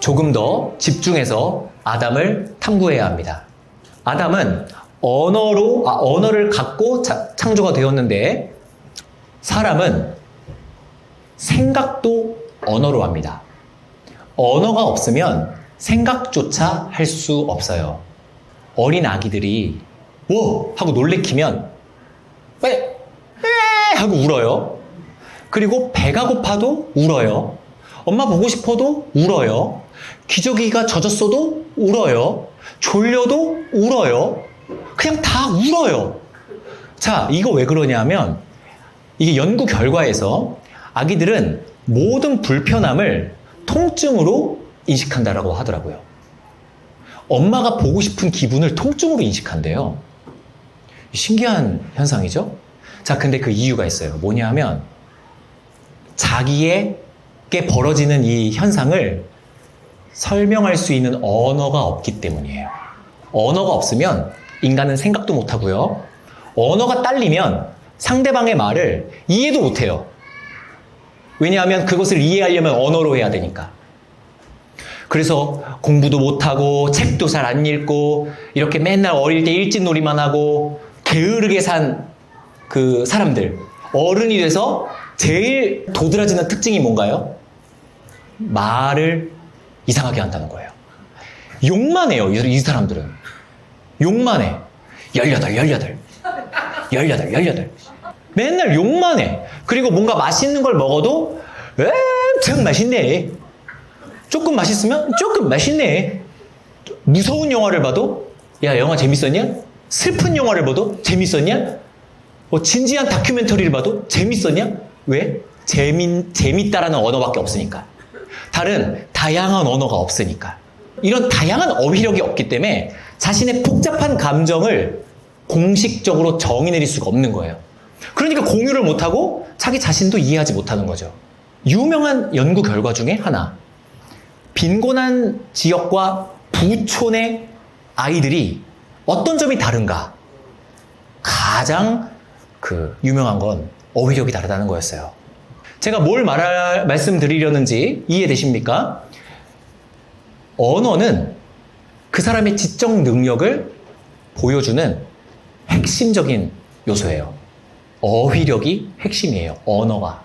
조금 더 집중해서 아담을 탐구해야 합니다. 아담은 언어를 갖고 창조가 되었는데 사람은 생각도 언어로 합니다. 언어가 없으면 생각조차 할 수 없어요. 어린 아기들이 워! 하고 놀래키면 왜? 하고 울어요. 그리고 배가 고파도 울어요. 엄마 보고 싶어도 울어요. 기저귀가 젖었어도 울어요. 졸려도 울어요. 그냥 다 울어요. 자, 이거 왜 그러냐면 이게 연구 결과에서 아기들은 모든 불편함을 통증으로 인식한다라고 하더라고요. 엄마가 보고 싶은 기분을 통증으로 인식한대요. 신기한 현상이죠? 자, 근데 그 이유가 있어요. 뭐냐면 자기에게 벌어지는 이 현상을 설명할 수 있는 언어가 없기 때문이에요. 언어가 없으면 인간은 생각도 못하고요. 언어가 딸리면 상대방의 말을 이해도 못해요. 왜냐하면 그것을 이해하려면 언어로 해야 되니까. 그래서 공부도 못하고 책도 잘 안 읽고 이렇게 맨날 어릴 때 일진놀이만 하고 게으르게 산 그 사람들, 어른이 돼서 제일 도드라지는 특징이 뭔가요? 말을 이상하게 한다는 거예요. 욕만 해요, 이 사람들은. 욕만 해. 18. 맨날 욕만 해. 그리고 뭔가 맛있는 걸 먹어도 엄청 맛있네. 조금 맛있으면 조금 맛있네. 무서운 영화를 봐도 야, 영화 재밌었냐? 슬픈 영화를 봐도 재밌었냐? 진지한 다큐멘터리를 봐도 재밌었냐? 왜? 재밌다라는 언어밖에 없으니까. 다양한 언어가 없으니까. 이런 다양한 어휘력이 없기 때문에 자신의 복잡한 감정을 공식적으로 정의 내릴 수가 없는 거예요. 그러니까 공유를 못하고 자기 자신도 이해하지 못하는 거죠. 유명한 연구 결과 중에 하나. 빈곤한 지역과 부촌의 아이들이 어떤 점이 다른가? 가장 유명한 건 어휘력이 다르다는 거였어요. 제가 뭘 말씀드리려는지 이해되십니까? 언어는 그 사람의 지적 능력을 보여주는 핵심적인 요소예요. 어휘력이 핵심이에요. 언어가.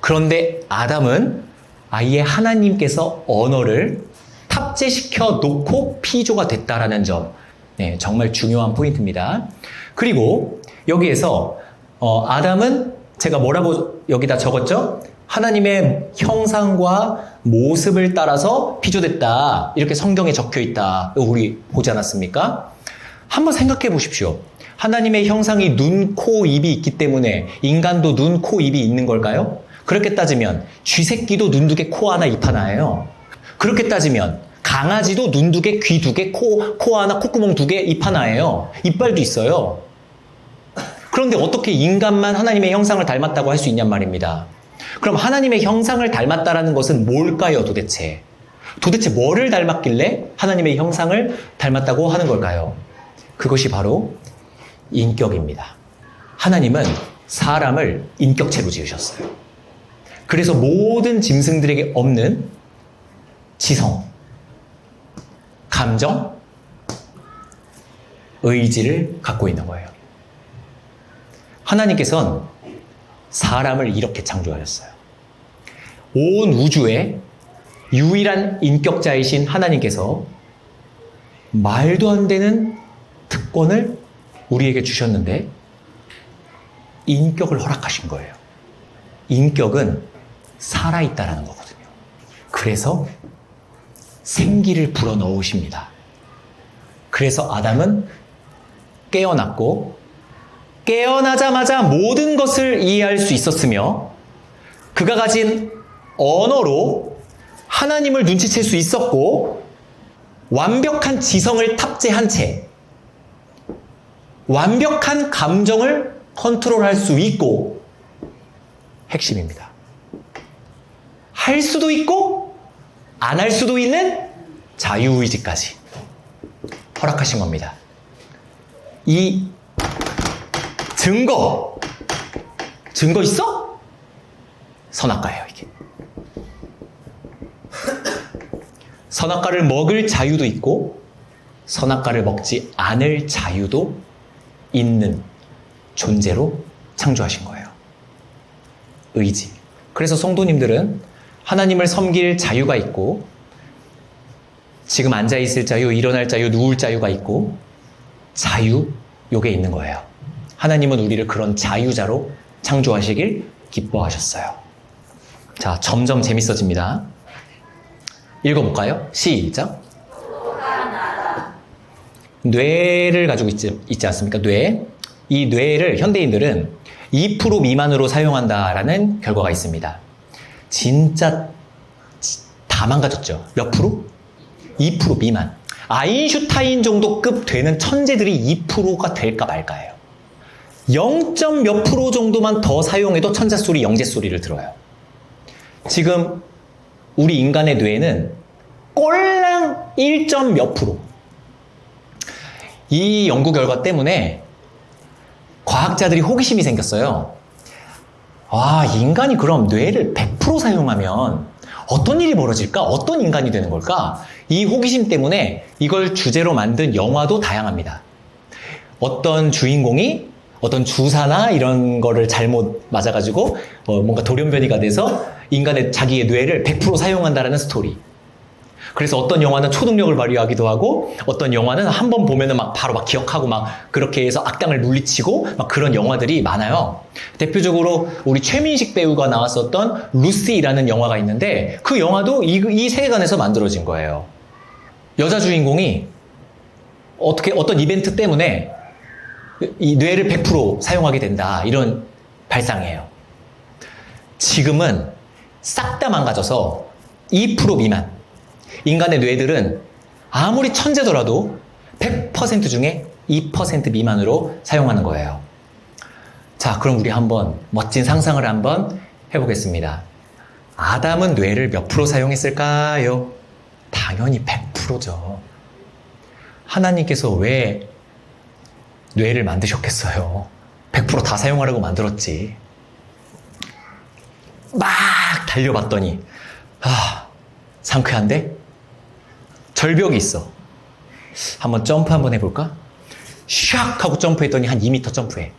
그런데 아담은 아예 하나님께서 언어를 탑재시켜 놓고 피조가 됐다라는 점, 네, 정말 중요한 포인트입니다. 그리고 여기에서 아담은 제가 뭐라고 여기다 적었죠? 하나님의 형상과 모습을 따라서 피조됐다. 이렇게 성경에 적혀 있다. 우리 보지 않았습니까? 한번 생각해 보십시오. 하나님의 형상이 눈, 코, 입이 있기 때문에 인간도 눈, 코, 입이 있는 걸까요? 그렇게 따지면 쥐새끼도 눈 2개, 코 하나, 입 하나예요. 그렇게 따지면 강아지도 눈 2개, 귀 2개, 코 하나, 콧구멍 2개, 입 하나예요. 이빨도 있어요. 그런데 어떻게 인간만 하나님의 형상을 닮았다고 할 수 있냔 말입니다. 그럼 하나님의 형상을 닮았다라는 것은 뭘까요, 도대체? 도대체 뭐를 닮았길래 하나님의 형상을 닮았다고 하는 걸까요? 그것이 바로 인격입니다. 하나님은 사람을 인격체로 지으셨어요. 그래서 모든 짐승들에게 없는 지성, 감정, 의지를 갖고 있는 거예요. 하나님께서는 사람을 이렇게 창조하셨어요. 온 우주의 유일한 인격자이신 하나님께서 말도 안 되는 특권을 우리에게 주셨는데 인격을 허락하신 거예요. 인격은 살아있다라는 거거든요. 그래서 생기를 불어넣으십니다. 그래서 아담은 깨어났고 깨어나자마자 모든 것을 이해할 수 있었으며 그가 가진 언어로 하나님을 눈치챌 수 있었고 완벽한 지성을 탑재한 채 완벽한 감정을 컨트롤할 수 있고 핵심입니다. 할 수도 있고 안 할 수도 있는 자유의지까지 허락하신 겁니다. 이 증거 있어? 선악과예요, 이게. 선악과를 먹을 자유도 있고 선악과를 먹지 않을 자유도 있는 존재로 창조하신 거예요. 의지. 그래서 성도님들은 하나님을 섬길 자유가 있고 지금 앉아있을 자유, 일어날 자유, 누울 자유가 있고 자유, 요게 있는 거예요. 하나님은 우리를 그런 자유자로 창조하시길 기뻐하셨어요. 자, 점점 재밌어집니다. 읽어볼까요? 시작. 뇌를 가지고 있지 않습니까? 뇌. 이 뇌를 현대인들은 2% 미만으로 사용한다라는 결과가 있습니다. 진짜 다 망가졌죠. 몇 프로? 2% 미만. 아인슈타인 정도 급 되는 천재들이 2%가 될까 말까예요. 0. 몇 프로 정도만 더 사용해도 천재소리, 영재소리를 들어요. 지금 우리 인간의 뇌는 꼴랑 1. 몇 프로. 이 연구 결과 때문에 과학자들이 호기심이 생겼어요. 와, 인간이 그럼 뇌를 100% 사용하면 어떤 일이 벌어질까? 어떤 인간이 되는 걸까? 이 호기심 때문에 이걸 주제로 만든 영화도 다양합니다. 어떤 주인공이 어떤 주사나 이런 거를 잘못 맞아가지고 뭔가 돌연변이가 돼서 인간의 자기의 뇌를 100% 사용한다라는 스토리. 그래서 어떤 영화는 초능력을 발휘하기도 하고 어떤 영화는 한 번 보면은 막 바로 막 기억하고 막 그렇게 해서 악당을 물리치고 막 그런 영화들이 많아요. 대표적으로 우리 최민식 배우가 나왔었던 루시라는 영화가 있는데 그 영화도 이 세계관에서 만들어진 거예요. 여자 주인공이 어떤 이벤트 때문에 이 뇌를 100% 사용하게 된다. 이런 발상이에요. 지금은 싹 다 망가져서 2% 미만. 인간의 뇌들은 아무리 천재더라도 100% 중에 2% 미만으로 사용하는 거예요. 자, 그럼 우리 한번 멋진 상상을 한번 해보겠습니다. 아담은 뇌를 몇 프로 사용했을까요? 당연히 100%죠. 하나님께서 왜 뇌를 만드셨겠어요? 100% 다 사용하려고 만들었지. 막 달려봤더니 상쾌한데? 절벽이 있어. 한번 점프 한번 해볼까? 샥 하고 점프했더니 한 2m 점프해.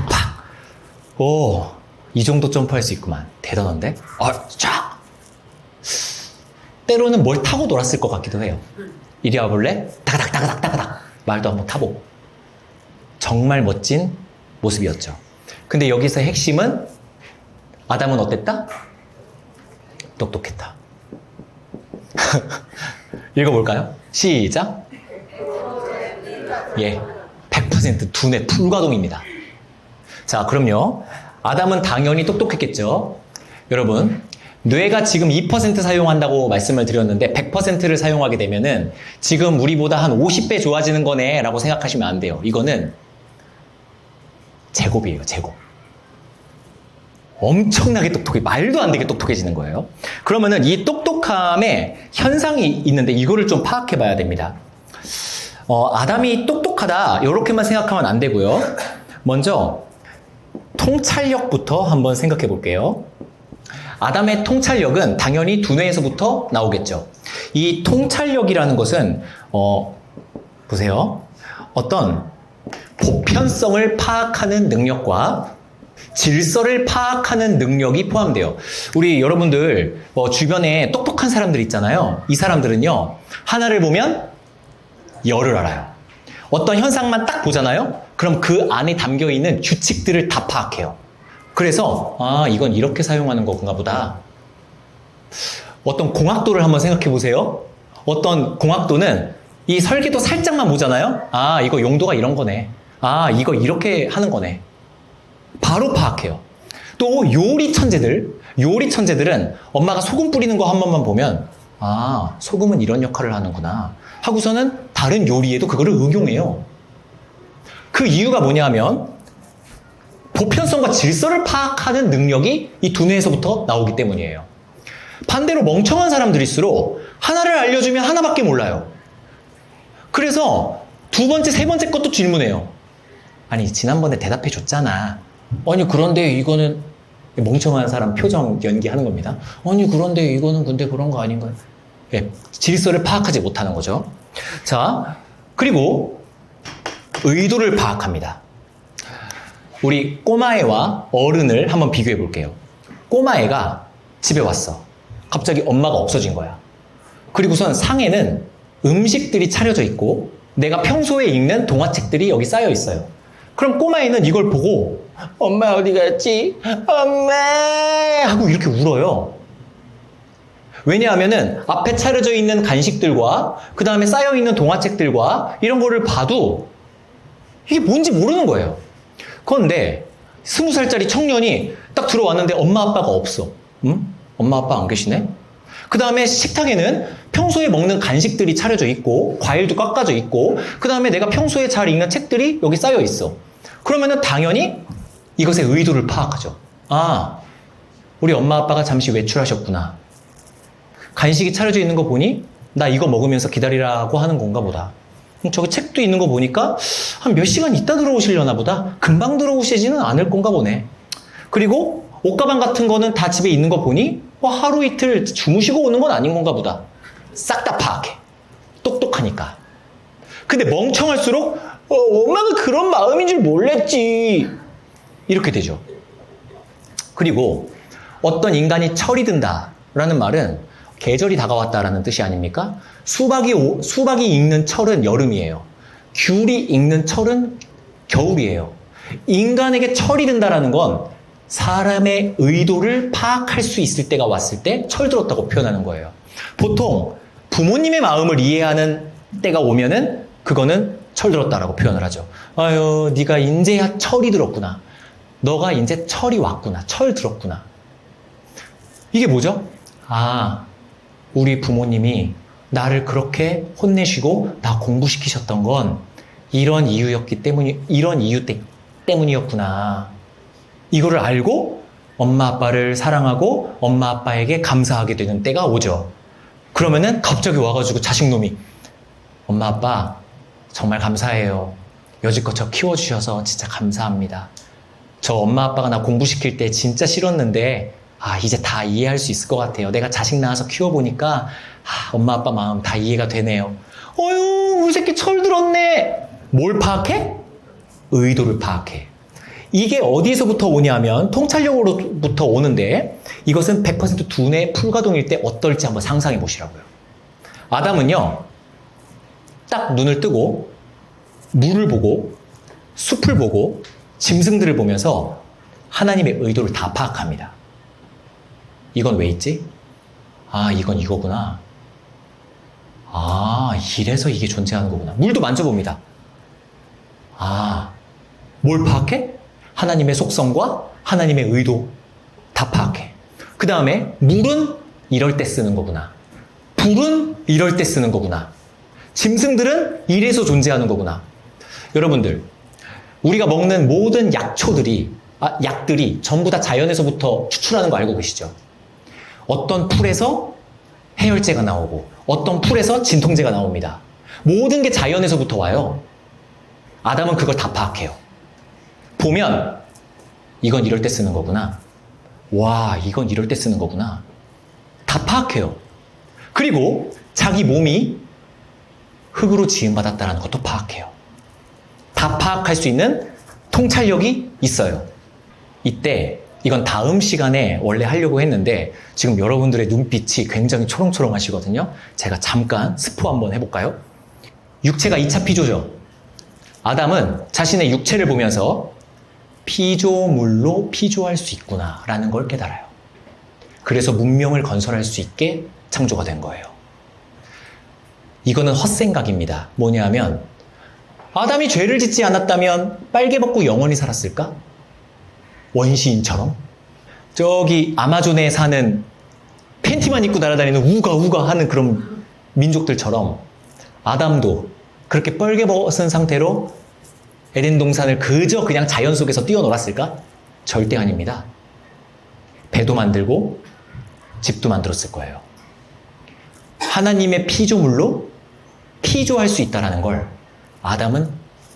팍! 오, 이 정도 점프할 수 있구만. 대단한데? 쫙! 때로는 뭘 타고 놀았을 것 같기도 해요. 이리 와볼래? 따가닥. 말도 한번 타보고. 정말 멋진 모습이었죠. 근데 여기서 핵심은 아담은 어땠다? 똑똑했다. 읽어볼까요? 시작. 예, 100% 두뇌 풀가동입니다. 자, 그럼요. 아담은 당연히 똑똑했겠죠. 여러분, 뇌가 지금 2% 사용한다고 말씀을 드렸는데 100%를 사용하게 되면은 지금 우리보다 한 50배 좋아지는 거네 라고 생각하시면 안 돼요. 이거는 제곱이에요, 제곱. 엄청나게 똑똑해, 말도 안 되게 똑똑해지는 거예요. 그러면은 이 똑똑함에 현상이 있는데 이거를 좀 파악해 봐야 됩니다. 아담이 똑똑하다 이렇게만 생각하면 안 되고요. 먼저 통찰력부터 한번 생각해 볼게요. 아담의 통찰력은 당연히 두뇌에서부터 나오겠죠. 이 통찰력이라는 것은 보세요. 어떤 보편성을 파악하는 능력과 질서를 파악하는 능력이 포함돼요. 우리 여러분들 주변에 똑똑한 사람들 있잖아요. 이 사람들은요, 하나를 보면 열을 알아요. 어떤 현상만 딱 보잖아요. 그럼 그 안에 담겨있는 규칙들을 다 파악해요. 그래서 이건 이렇게 사용하는 거구나 보다. 어떤 공학도를 한번 생각해 보세요. 어떤 공학도는 이 설계도 살짝만 보잖아요. 이거 용도가 이런 거네. 이거 이렇게 하는 거네. 바로 파악해요. 또 요리 천재들은 엄마가 소금 뿌리는 거 한 번만 보면 소금은 이런 역할을 하는구나 하고서는 다른 요리에도 그거를 응용해요. 그 이유가 뭐냐 하면 보편성과 질서를 파악하는 능력이 이 두뇌에서부터 나오기 때문이에요. 반대로 멍청한 사람들일수록 하나를 알려주면 하나밖에 몰라요. 그래서 두 번째, 세 번째 것도 질문해요. 아니, 지난번에 대답해 줬잖아. 아니, 그런데 이거는 멍청한 사람 표정 연기하는 겁니다. 아니, 그런데 이거는 근데 그런 거 아닌가요? 예, 질서를 파악하지 못하는 거죠. 자, 그리고 의도를 파악합니다. 우리 꼬마애와 어른을 한번 비교해 볼게요. 꼬마애가 집에 왔어. 갑자기 엄마가 없어진 거야. 그리고선 상에는 음식들이 차려져 있고 내가 평소에 읽는 동화책들이 여기 쌓여 있어요. 그럼 꼬마애는 이걸 보고 엄마 어디 갔지? 엄마! 하고 이렇게 울어요. 왜냐하면은 앞에 차려져 있는 간식들과 그 다음에 쌓여 있는 동화책들과 이런 거를 봐도 이게 뭔지 모르는 거예요. 그런데 20살짜리 청년이 딱 들어왔는데 엄마 아빠가 없어. 응? 엄마 아빠 안 계시네? 그 다음에 식탁에는 평소에 먹는 간식들이 차려져 있고 과일도 깎아져 있고 그 다음에 내가 평소에 잘 읽는 책들이 여기 쌓여 있어. 그러면은 당연히 이것의 의도를 파악하죠. 아, 우리 엄마 아빠가 잠시 외출하셨구나. 간식이 차려져 있는 거 보니 나 이거 먹으면서 기다리라고 하는 건가 보다. 저기 책도 있는 거 보니까 한 몇 시간 있다 들어오시려나 보다. 금방 들어오시지는 않을 건가 보네. 그리고 옷가방 같은 거는 다 집에 있는 거 보니 하루 이틀 주무시고 오는 건 아닌 건가 보다. 싹 다 파악해. 똑똑하니까. 근데 멍청할수록 엄마가 그런 마음인 줄 몰랐지. 이렇게 되죠. 그리고 어떤 인간이 철이 든다라는 말은 계절이 다가왔다라는 뜻이 아닙니까? 수박이 익는 철은 여름이에요. 귤이 익는 철은 겨울이에요. 인간에게 철이 든다라는 건 사람의 의도를 파악할 수 있을 때가 왔을 때 철들었다고 표현하는 거예요. 보통 부모님의 마음을 이해하는 때가 오면은 그거는 철들었다라고 표현을 하죠. 아유, 네가 인제야 철이 들었구나. 너가 인제 철이 왔구나. 철 들었구나. 이게 뭐죠? 아, 우리 부모님이 나를 그렇게 혼내시고 나 공부시키셨던 건 이런 이유 때문이었구나. 이거를 알고 엄마 아빠를 사랑하고 엄마 아빠에게 감사하게 되는 때가 오죠. 그러면은 갑자기 와가지고 자식놈이 엄마 아빠 정말 감사해요. 여지껏 저 키워주셔서 진짜 감사합니다. 저 엄마 아빠가 나 공부시킬 때 진짜 싫었는데 이제 다 이해할 수 있을 것 같아요. 내가 자식 낳아서 키워보니까 엄마 아빠 마음 다 이해가 되네요. 어휴, 우리 새끼 철 들었네. 뭘 파악해? 의도를 파악해. 이게 어디서부터 오냐면 통찰력으로부터 오는데 이것은 100% 두뇌 풀가동일 때 어떨지 한번 상상해 보시라고요. 아담은요, 딱 눈을 뜨고 물을 보고 숲을 보고 짐승들을 보면서 하나님의 의도를 다 파악합니다. 이건 왜 있지? 이건 이거구나. 이래서 이게 존재하는 거구나. 물도 만져봅니다. 뭘 파악해? 하나님의 속성과 하나님의 의도 다 파악해. 그 다음에 물은 이럴 때 쓰는 거구나. 불은 이럴 때 쓰는 거구나. 짐승들은 이래서 존재하는 거구나. 여러분들, 우리가 먹는 모든 약들이 전부 다 자연에서부터 추출하는 거 알고 계시죠? 어떤 풀에서 해열제가 나오고 어떤 풀에서 진통제가 나옵니다. 모든 게 자연에서부터 와요. 아담은 그걸 다 파악해요. 보면 이건 이럴 때 쓰는 거구나. 와, 이건 이럴 때 쓰는 거구나. 다 파악해요. 그리고 자기 몸이 흙으로 지음받았다는 것도 파악해요. 다 파악할 수 있는 통찰력이 있어요. 이때 이건 다음 시간에 원래 하려고 했는데 지금 여러분들의 눈빛이 굉장히 초롱초롱 하시거든요. 제가 잠깐 스포 한번 해볼까요? 육체가 2차 피조죠. 아담은 자신의 육체를 보면서 피조물로 피조할 수 있구나 라는 걸 깨달아요. 그래서 문명을 건설할 수 있게 창조가 된 거예요. 이거는 헛생각입니다. 뭐냐면 아담이 죄를 짓지 않았다면 빨개 벗고 영원히 살았을까? 원시인처럼? 저기 아마존에 사는 팬티만 입고 날아다니는 우가 하는 그런 민족들처럼 아담도 그렇게 뻘개 벗은 상태로 에덴 동산을 그저 그냥 자연 속에서 뛰어놀았을까? 절대 아닙니다. 배도 만들고 집도 만들었을 거예요. 하나님의 피조물로 피조할 수 있다는 걸 아담은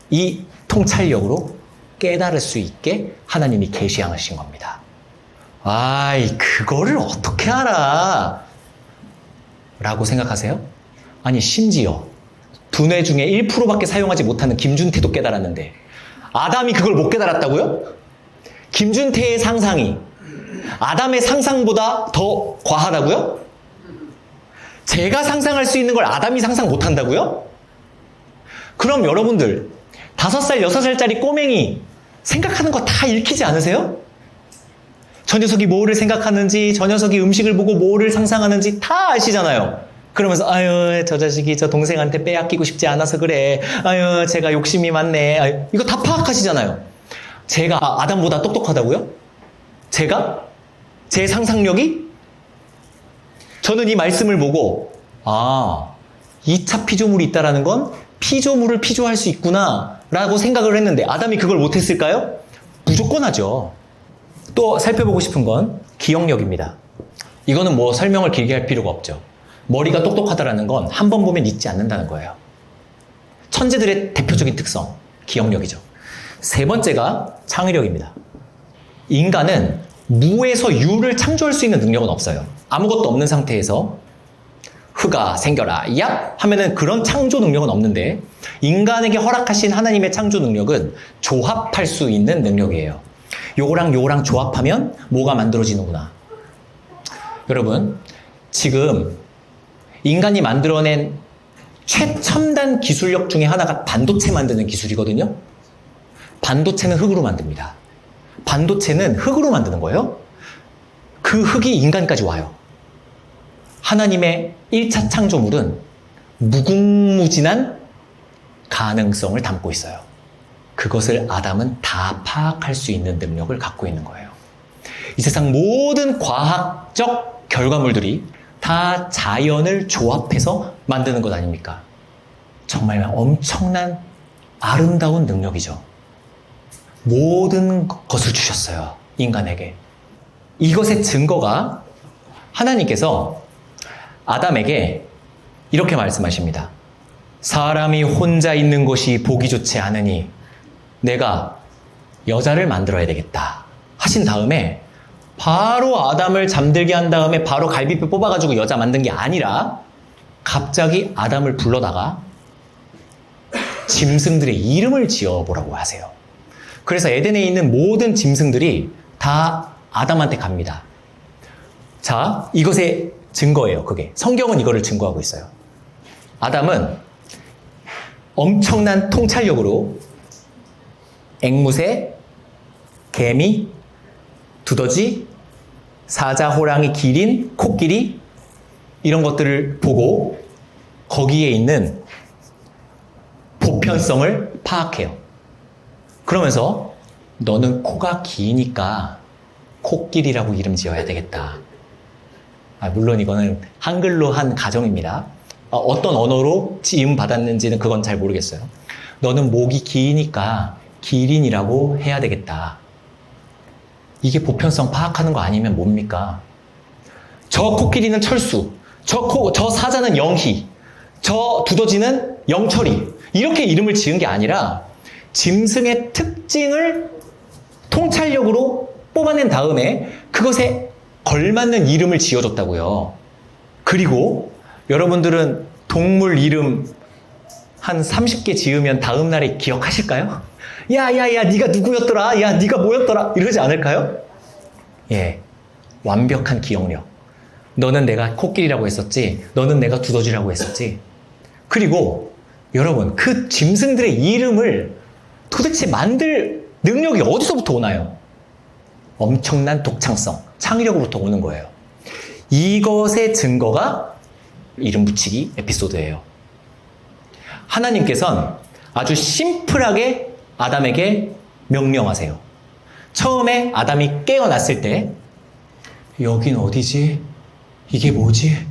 이 통찰력으로 깨달을 수 있게 하나님이 계시하신 겁니다. 그거를 어떻게 알아? 라고 생각하세요? 아니, 심지어 두뇌 중에 1%밖에 사용하지 못하는 김준태도 깨달았는데 아담이 그걸 못 깨달았다고요? 김준태의 상상이 아담의 상상보다 더 과하다고요? 제가 상상할 수 있는 걸 아담이 상상 못한다고요? 그럼 여러분들 5살, 6살짜리 꼬맹이 생각하는 거 다 읽히지 않으세요? 저 녀석이 뭐를 생각하는지, 저 녀석이 음식을 보고 뭐를 상상하는지 다 아시잖아요. 그러면서 아유, 저 자식이 저 동생한테 빼앗기고 싶지 않아서 그래. 아유, 제가 욕심이 많네. 아유, 이거 다 파악하시잖아요. 제가 아담보다 똑똑하다고요? 제가? 제 상상력이? 저는 이 말씀을 보고 2차 피조물이 있다라는 건 피조물을 피조할 수 있구나 라고 생각을 했는데 아담이 그걸 못했을까요? 무조건 하죠. 또 살펴보고 싶은 건 기억력입니다. 이거는 뭐 설명을 길게 할 필요가 없죠. 머리가 똑똑하다라는 건 한 번 보면 잊지 않는다는 거예요. 천재들의 대표적인 특성, 기억력이죠. 세 번째가 창의력입니다. 인간은 무에서 유를 창조할 수 있는 능력은 없어요. 아무것도 없는 상태에서 흑아 생겨라 얍 하면은 그런 창조 능력은 없는데 인간에게 허락하신 하나님의 창조 능력은 조합할 수 있는 능력이에요. 요거랑 요거랑 조합하면 뭐가 만들어지는구나. 여러분, 지금 인간이 만들어낸 최첨단 기술력 중에 하나가 반도체 만드는 기술이거든요. 반도체는 흙으로 만듭니다. 반도체는 흙으로 만드는 거예요. 그 흙이 인간까지 와요. 하나님의 1차 창조물은 무궁무진한 가능성을 담고 있어요. 그것을 아담은 다 파악할 수 있는 능력을 갖고 있는 거예요. 이 세상 모든 과학적 결과물들이 다 자연을 조합해서 만드는 것 아닙니까? 정말 엄청난 아름다운 능력이죠. 모든 것을 주셨어요. 인간에게. 이것의 증거가 하나님께서 아담에게 이렇게 말씀하십니다. 사람이 혼자 있는 것이 보기 좋지 않으니 내가 여자를 만들어야 되겠다 하신 다음에 바로 아담을 잠들게 한 다음에 바로 갈비뼈 뽑아가지고 여자 만든 게 아니라 갑자기 아담을 불러다가 짐승들의 이름을 지어보라고 하세요. 그래서 에덴에 있는 모든 짐승들이 다 아담한테 갑니다. 자, 이것의 증거예요. 그게 성경은 이거를 증거하고 있어요. 아담은 엄청난 통찰력으로 앵무새, 개미, 두더지, 사자, 호랑이, 기린, 코끼리 이런 것들을 보고 거기에 있는 보편성을 파악해요. 그러면서 너는 코가 기니까 코끼리라고 이름 지어야 되겠다. 물론 이거는 한글로 한 가정입니다. 어떤 언어로 지음 받았는지는 그건 잘 모르겠어요. 너는 목이 기니까 기린이라고 해야 되겠다. 이게 보편성 파악하는 거 아니면 뭡니까? 저 코끼리는 철수, 저 사자는 영희, 저 두더지는 영철이 이렇게 이름을 지은 게 아니라 짐승의 특징을 통찰력으로 뽑아낸 다음에 그것에 걸맞는 이름을 지어줬다고요. 그리고 여러분들은 동물 이름 한 30개 지으면 다음 날에 기억하실까요? 야, 네가 누구였더라? 야, 네가 뭐였더라? 이러지 않을까요? 예, 완벽한 기억력. 너는 내가 코끼리라고 했었지, 너는 내가 두더지라고 했었지. 그리고 여러분, 그 짐승들의 이름을 도대체 만들 능력이 어디서부터 오나요? 엄청난 독창성, 창의력으로부터 오는 거예요. 이것의 증거가 이름 붙이기 에피소드예요. 하나님께서는 아주 심플하게 아담에게 명령하세요. 처음에 아담이 깨어났을 때 여긴 어디지? 이게 뭐지?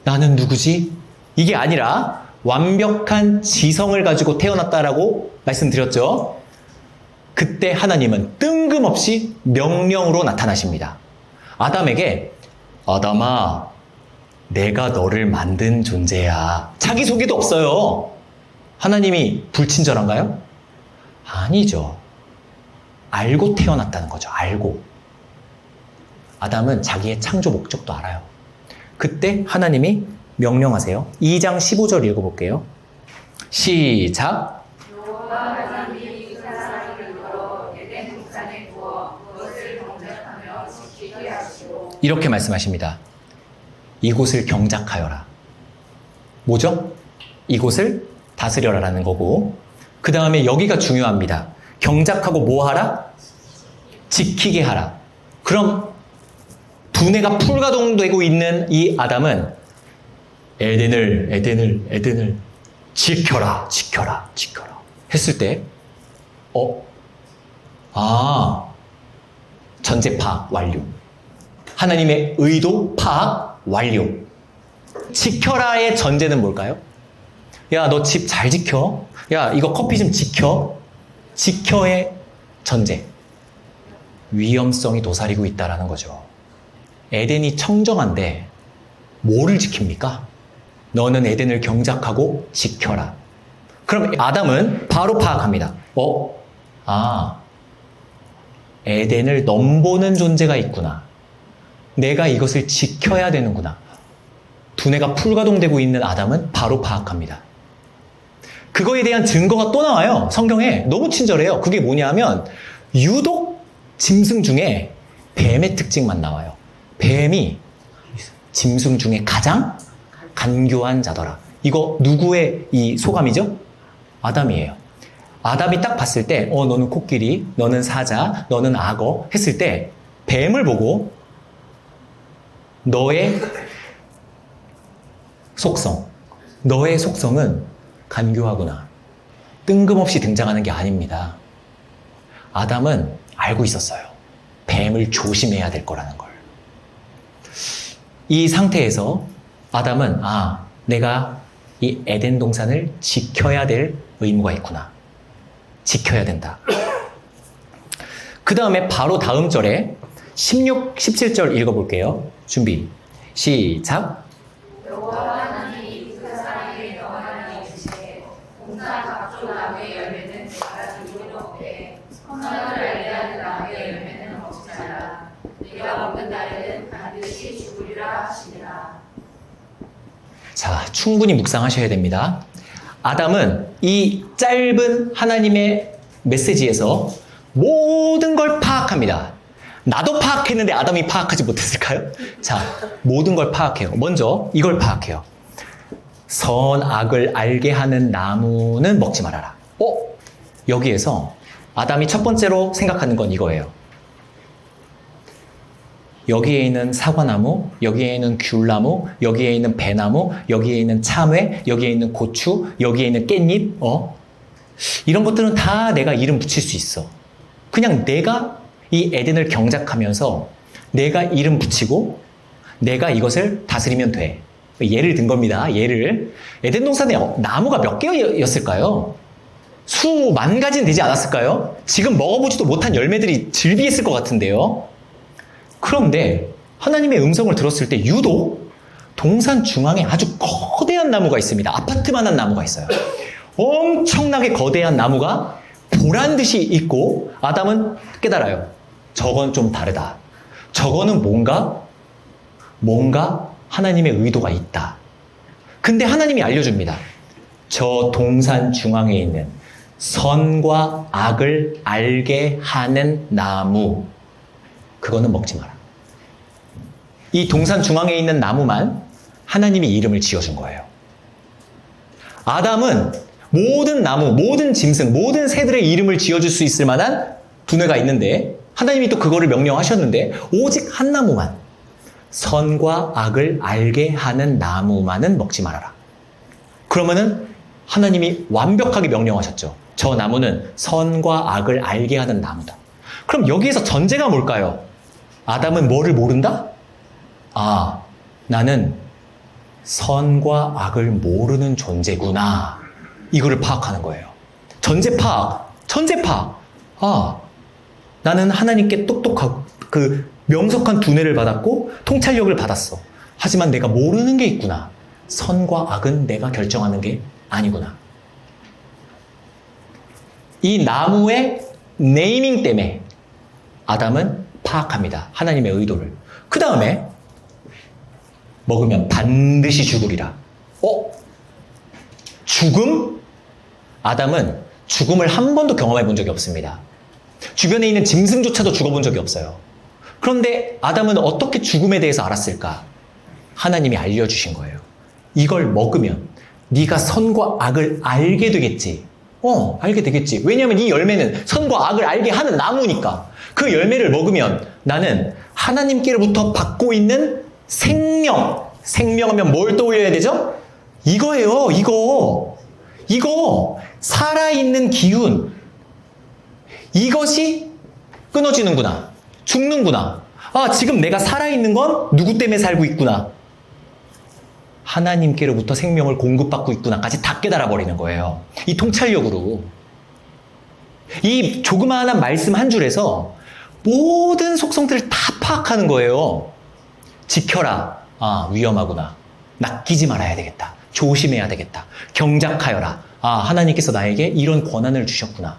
나는 누구지? 이게 아니라 완벽한 지성을 가지고 태어났다라고 말씀드렸죠. 그때 하나님은 뜬금없이 명령으로 나타나십니다. 아담에게 아담아, 내가 너를 만든 존재야. 자기소개도 없어요. 하나님이 불친절한가요? 아니죠. 알고 태어났다는 거죠. 알고. 아담은 자기의 창조 목적도 알아요. 그때 하나님이 명령하세요. 2장 15절 읽어볼게요. 시작. 이렇게 말씀하십니다. 이곳을 경작하여라. 뭐죠? 이곳을 다스려라라는 거고, 그 다음에 여기가 중요합니다. 경작하고 뭐 하라? 지키게 하라. 그럼 두뇌가 풀가동되고 있는 이 아담은 에덴을 지켜라 했을 때, 전제 파악 완료. 하나님의 의도 파악 완료. 지켜라의 전제는 뭘까요? 야, 너 집 잘 지켜. 야, 이거 커피 좀 지켜. 지켜의 전제. 위험성이 도사리고 있다라는 거죠. 에덴이 청정한데 뭐를 지킵니까? 너는 에덴을 경작하고 지켜라. 그럼 아담은 바로 파악합니다. 에덴을 넘보는 존재가 있구나. 내가 이것을 지켜야 되는구나. 두뇌가 풀가동되고 있는 아담은 바로 파악합니다. 그거에 대한 증거가 또 나와요. 성경에 너무 친절해요. 그게 뭐냐면 유독 짐승 중에 뱀의 특징만 나와요. 뱀이 짐승 중에 가장 간교한 자더라. 이거 누구의 이 소감이죠? 아담이에요. 아담이 딱 봤을 때 너는 코끼리, 너는 사자, 너는 악어 했을 때 뱀을 보고 너의 속성은 간교하구나. 뜬금없이 등장하는 게 아닙니다. 아담은 알고 있었어요. 뱀을 조심해야 될 거라는 걸. 이 상태에서 아담은 내가 이 에덴 동산을 지켜야 될 의무가 있구나. 지켜야 된다. 그 다음에 바로 다음 절에 16, 17절 읽어볼게요. 준비, 시작. 자, 충분히 묵상하셔야 됩니다. 아담은 이 짧은 하나님의 메시지에서 모든 걸 파악합니다. 나도 파악했는데 아담이 파악하지 못했을까요? 자, 모든 걸 파악해요. 먼저 이걸 파악해요. 선악을 알게 하는 나무는 먹지 말아라. 여기에서 아담이 첫 번째로 생각하는 건 이거예요. 여기에 있는 사과나무, 여기에 있는 귤나무, 여기에 있는 배나무, 여기에 있는 참외, 여기에 있는 고추, 여기에 있는 깻잎, 이런 것들은 다 내가 이름 붙일 수 있어. 그냥 내가 이 에덴을 경작하면서 내가 이름 붙이고 내가 이것을 다스리면 돼. 예를 든 겁니다. 에덴 동산에 나무가 몇 개였을까요? 수만 가지는 되지 않았을까요? 지금 먹어보지도 못한 열매들이 즐비했을 것 같은데요. 그런데 하나님의 음성을 들었을 때 유독 동산 중앙에 아주 거대한 나무가 있습니다. 아파트만한 나무가 있어요. 엄청나게 거대한 나무가 보란 듯이 있고 아담은 깨달아요. 저건 좀 다르다. 저거는 뭔가 하나님의 의도가 있다. 근데 하나님이 알려줍니다. 저 동산 중앙에 있는 선과 악을 알게 하는 나무, 그거는 먹지 마라. 이 동산 중앙에 있는 나무만 하나님이 이름을 지어준 거예요. 아담은 모든 나무, 모든 짐승, 모든 새들의 이름을 지어줄 수 있을 만한 두뇌가 있는데 하나님이 또 그거를 명령하셨는데 오직 한 나무만, 선과 악을 알게 하는 나무만은 먹지 말아라. 그러면은 하나님이 완벽하게 명령하셨죠. 저 나무는 선과 악을 알게 하는 나무다. 그럼 여기에서 전제가 뭘까요? 아담은 뭐를 모른다? 나는 선과 악을 모르는 존재구나. 이거를 파악하는 거예요. 전제 파악. 나는 하나님께 똑똑하고 명석한 두뇌를 받았고 통찰력을 받았어. 하지만 내가 모르는 게 있구나. 선과 악은 내가 결정하는 게 아니구나. 이 나무의 네이밍 때문에 아담은 파악합니다. 하나님의 의도를. 그 다음에 먹으면 반드시 죽으리라. 죽음? 아담은 죽음을 한 번도 경험해 본 적이 없습니다. 주변에 있는 짐승조차도 죽어본 적이 없어요. 그런데 아담은 어떻게 죽음에 대해서 알았을까? 하나님이 알려주신 거예요. 이걸 먹으면 네가 선과 악을 알게 되겠지. 알게 되겠지. 왜냐하면 이 열매는 선과 악을 알게 하는 나무니까. 그 열매를 먹으면 나는 하나님께로부터 받고 있는 생명. 생명하면 뭘 떠올려야 되죠? 이거예요. 이거 살아있는 기운. 이것이 끊어지는구나. 죽는구나. 지금 내가 살아있는 건 누구 때문에 살고 있구나. 하나님께로부터 생명을 공급받고 있구나까지 다 깨달아버리는 거예요. 이 통찰력으로. 이 조그마한 말씀 한 줄에서 모든 속성들을 다 파악하는 거예요. 지켜라. 위험하구나. 낚이지 말아야 되겠다. 조심해야 되겠다. 경작하여라. 하나님께서 나에게 이런 권한을 주셨구나.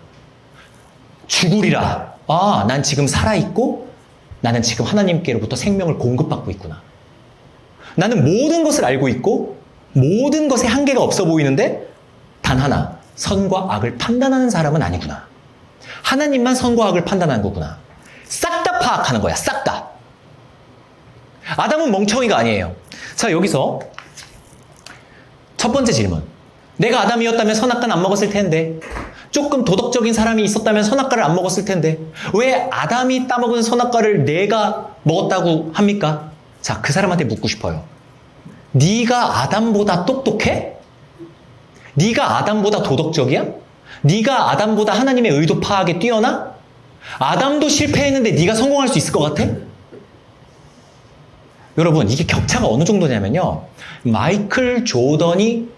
죽으리라. 난 지금 살아있고 나는 지금 하나님께로부터 생명을 공급받고 있구나. 나는 모든 것을 알고 있고 모든 것에 한계가 없어 보이는데 단 하나, 선과 악을 판단하는 사람은 아니구나. 하나님만 선과 악을 판단하는 거구나. 싹 다 파악하는 거야. 싹 다. 아담은 멍청이가 아니에요. 자, 여기서 첫 번째 질문. 내가 아담이었다면 선악과는 안 먹었을 텐데, 조금 도덕적인 사람이 있었다면 선악과를 안 먹었을 텐데, 왜 아담이 따먹은 선악과를 내가 먹었다고 합니까? 자, 그 사람한테 묻고 싶어요. 네가 아담보다 똑똑해? 네가 아담보다 도덕적이야? 네가 아담보다 하나님의 의도 파악에 뛰어나? 아담도 실패했는데 네가 성공할 수 있을 것 같아? 여러분, 이게 격차가 어느 정도냐면요. 마이클 조던이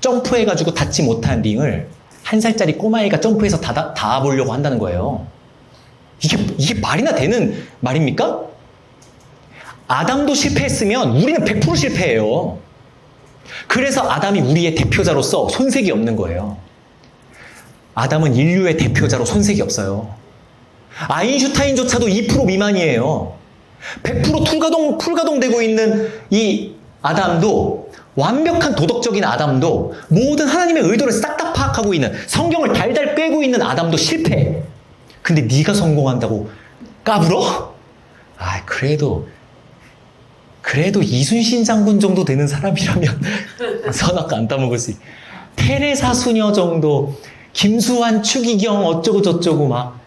점프해가지고 닿지 못한 링을 1살짜리 꼬마애가 점프해서 닿아보려고 한다는 거예요. 이게 말이나 되는 말입니까? 아담도 실패했으면 우리는 100% 실패해요. 그래서 아담이 우리의 대표자로서 손색이 없는 거예요. 아담은 인류의 대표자로 손색이 없어요. 아인슈타인조차도 2% 미만이에요. 100% 풀가동되고 있는 이 아담도, 완벽한 도덕적인 아담도, 모든 하나님의 의도를 싹 다 파악하고 있는, 성경을 달달 꿰고 있는 아담도 실패해. 근데 네가 성공한다고 까불어? 그래도 이순신 장군 정도 되는 사람이라면 선악과 안 따먹을 수 있. 테레사 수녀 정도, 김수환, 추기경 어쩌고 저쩌고 막.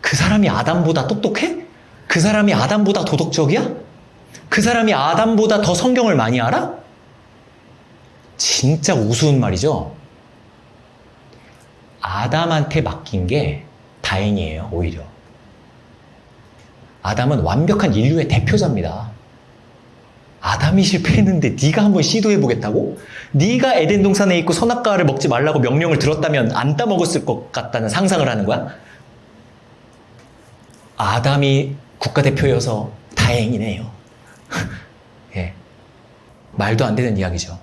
그 사람이 아담보다 똑똑해? 그 사람이 아담보다 도덕적이야? 그 사람이 아담보다 더 성경을 많이 알아? 진짜 우스운 말이죠. 아담한테 맡긴 게 다행이에요, 오히려. 아담은 완벽한 인류의 대표자입니다. 아담이 실패했는데 네가 한번 시도해보겠다고? 네가 에덴 동산에 있고 선악과를 먹지 말라고 명령을 들었다면 안 따먹었을 것 같다는 상상을 하는 거야? 아담이 국가대표여서 다행이네요. 예. 말도 안 되는 이야기죠.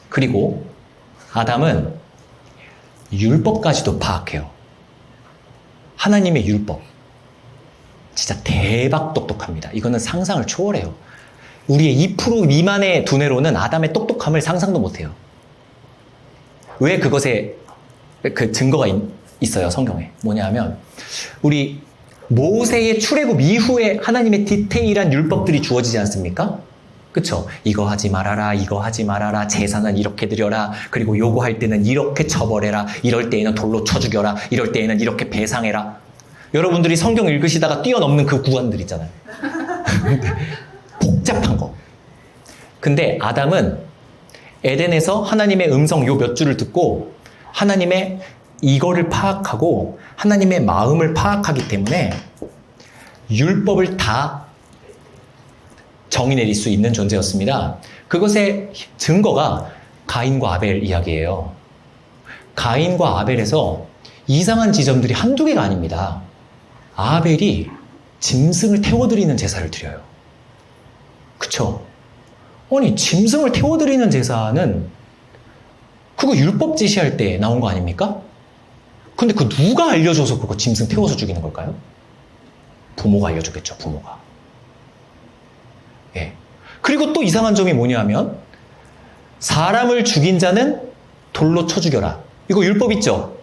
그리고 아담은 율법까지도 파악해요. 하나님의 율법. 진짜 대박 똑똑합니다. 이거는 상상을 초월해요. 우리의 2% 미만의 두뇌로는 아담의 똑똑함을 상상도 못해요. 왜 그것에 그 증거가 있어요, 성경에. 뭐냐면 우리 모세의 출애굽 이후에 하나님의 디테일한 율법들이 주어지지 않습니까? 그쵸? 이거 하지 말아라, 이거 하지 말아라, 제사는 이렇게 드려라, 그리고 요거 할 때는 이렇게 처벌해라, 이럴 때에는 돌로 쳐 죽여라, 이럴 때에는 이렇게 배상해라. 여러분들이 성경 읽으시다가 뛰어넘는 그 구간들 있잖아요. 복잡한 거. 근데 아담은 에덴에서 하나님의 음성 요 몇 줄을 듣고 하나님의 이거를 파악하고 하나님의 마음을 파악하기 때문에 율법을 다 정의 내릴 수 있는 존재였습니다. 그것의 증거가 가인과 아벨 이야기예요. 가인과 아벨에서 이상한 지점들이 한두 개가 아닙니다. 아벨이 짐승을 태워드리는 제사를 드려요. 그쵸? 아니, 짐승을 태워드리는 제사는 그거 율법 지시할 때 나온 거 아닙니까? 근데 그 누가 알려줘서 그거 짐승 태워서 죽이는 걸까요? 부모가 알려줬겠죠, 부모가. 예. 그리고 또 이상한 점이 뭐냐면 사람을 죽인 자는 돌로 쳐 죽여라. 이거 율법 있죠?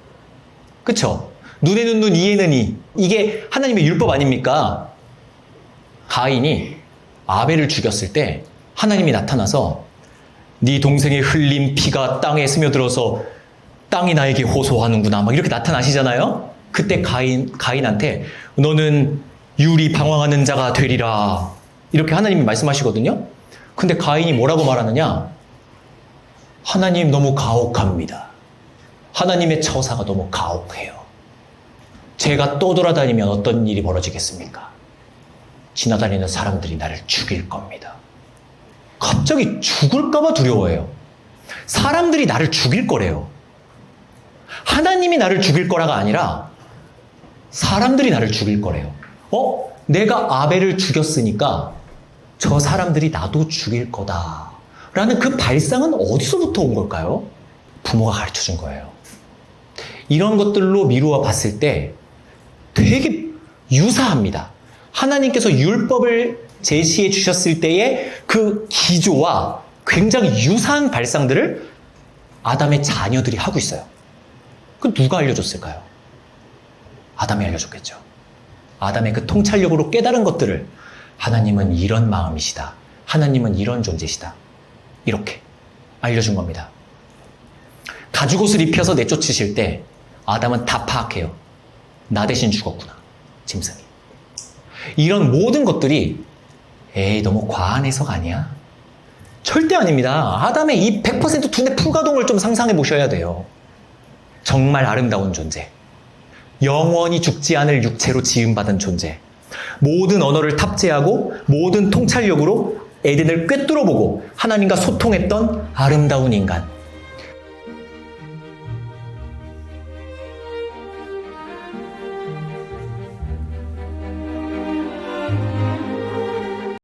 그쵸? 눈에는 눈, 이에는 이. 이게 하나님의 율법 아닙니까? 가인이 아벨을 죽였을 때 하나님이 나타나서 네 동생의 흘린 피가 땅에 스며들어서 땅이 나에게 호소하는구나. 막 이렇게 나타나시잖아요? 그때 가인한테 너는 유리 방황하는 자가 되리라. 이렇게 하나님이 말씀하시거든요? 근데 가인이 뭐라고 말하느냐? 하나님 너무 가혹합니다. 하나님의 처사가 너무 가혹해요. 제가 떠돌아다니면 어떤 일이 벌어지겠습니까? 지나다니는 사람들이 나를 죽일 겁니다. 갑자기 죽을까봐 두려워해요. 사람들이 나를 죽일 거래요. 하나님이 나를 죽일 거라가 아니라 사람들이 나를 죽일 거래요. 내가 아벨을 죽였으니까 저 사람들이 나도 죽일 거다. 라는 그 발상은 어디서부터 온 걸까요? 부모가 가르쳐 준 거예요. 이런 것들로 미루어 봤을 때 되게 유사합니다. 하나님께서 율법을 제시해 주셨을 때의 그 기조와 굉장히 유사한 발상들을 아담의 자녀들이 하고 있어요. 그 누가 알려줬을까요? 아담이 알려줬겠죠. 아담의 그 통찰력으로 깨달은 것들을 하나님은 이런 마음이시다. 하나님은 이런 존재시다. 이렇게 알려준 겁니다. 가죽옷을 입혀서 내쫓으실 때 아담은 다 파악해요. 나 대신 죽었구나. 짐승이. 이런 모든 것들이 너무 과한 해석 아니야? 절대 아닙니다. 아담의 이 100% 두뇌 풀가동을 좀 상상해 보셔야 돼요. 정말 아름다운 존재. 영원히 죽지 않을 육체로 지음받은 존재. 모든 언어를 탑재하고 모든 통찰력으로 에덴을 꿰뚫어보고 하나님과 소통했던 아름다운 인간.